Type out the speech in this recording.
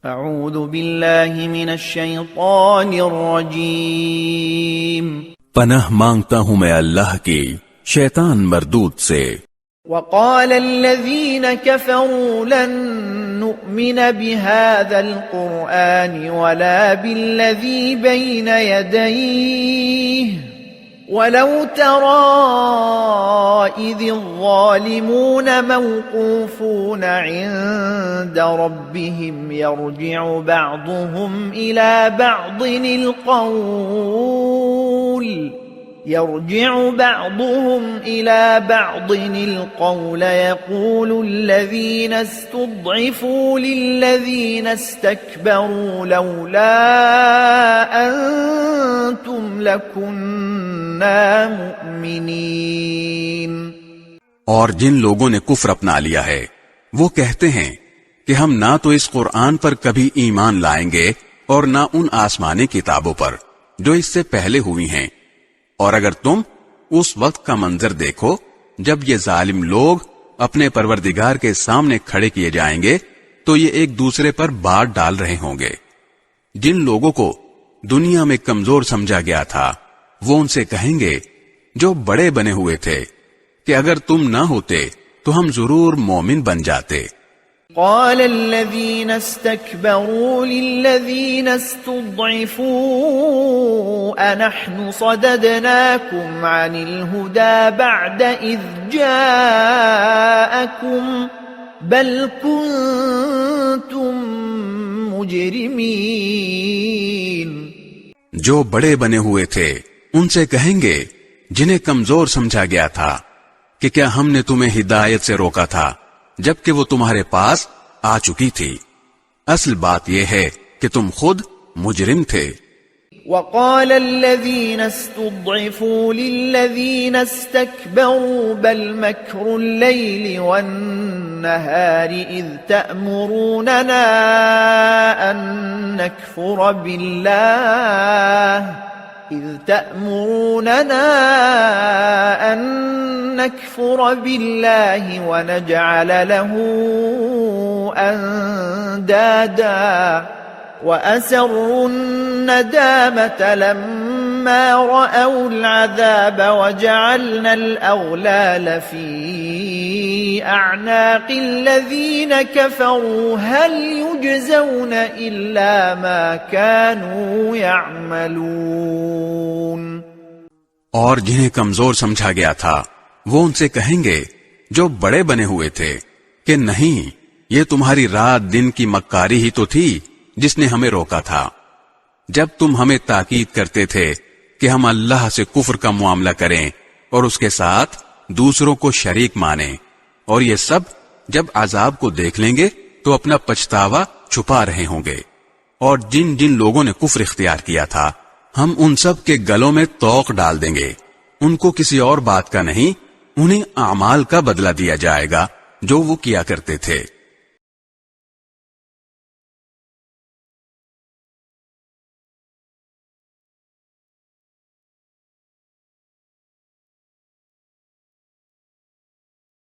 اعوذ باللہ من الشیطان الرجیم پناہ مانگتا ہوں میں اللہ کی شیطان مردود سے۔ وقال الذين كفروا لن نؤمن بهذا القرآن ولا بالذي بين يديه ولو ترى إذ الظالمون موقوفون عند ربهم يرجع بعضهم إلى بعض القول يقول الذين استضعفوا للذين استكبروا لولا أنتم لكنا مؤمنين۔ اور جن لوگوں نے کفر اپنا لیا ہے وہ کہتے ہیں کہ ہم نہ تو اس قرآن پر کبھی ایمان لائیں گے اور نہ ان آسمانی کتابوں پر جو اس سے پہلے ہوئی ہیں، اور اگر تم اس وقت کا منظر دیکھو جب یہ ظالم لوگ اپنے پروردگار کے سامنے کھڑے کیے جائیں گے تو یہ ایک دوسرے پر بات ڈال رہے ہوں گے۔ جن لوگوں کو دنیا میں کمزور سمجھا گیا تھا وہ ان سے کہیں گے جو بڑے بنے ہوئے تھے کہ اگر تم نہ ہوتے تو ہم ضرور مومن بن جاتے۔ قال الذين استكبروا للذين استضعفوا أنحن صددناكم عن الهدى بعد إذ جاءكم بل كنتم مجرمين۔ جو بڑے بنے ہوئے تھے ان سے کہیں گے جنہیں کمزور سمجھا گیا تھا کہ کیا ہم نے تمہیں ہدایت سے روکا تھا جبکہ وہ تمہارے پاس آ چکی تھی۔ اصل بات یہ ہے کہ تم خود مجرم تھے۔ وقال الذين استضعفوا للذين استكبروا بل مكر الليل والنهار إذ تأمروننا أن نكفر بالله ونجعل له أندادا وأسروا الندامة لما رأوا العذاب وجعلنا الأغلال في أعناق الذين كفروا هل يجزون إلا ما كانوا يعملون۔ اور جنہیں کمزور سمجھا گیا تھا وہ ان سے کہیں گے جو بڑے بنے ہوئے تھے کہ نہیں، یہ تمہاری رات دن کی مکاری ہی تو تھی جس نے ہمیں روکا تھا جب تم ہمیں تاکید کرتے تھے کہ ہم اللہ سے کفر کا معاملہ کریں اور اس کے ساتھ دوسروں کو شریک مانیں، اور یہ سب جب عذاب کو دیکھ لیں گے تو اپنا پچھتاوا چھپا رہے ہوں گے۔ اور جن جن لوگوں نے کفر اختیار کیا تھا ہم ان سب کے گلوں میں توق ڈال دیں گے، ان کو کسی اور بات کا نہیں، انہیں اعمال کا بدلہ دیا جائے گا جو وہ کیا کرتے تھے۔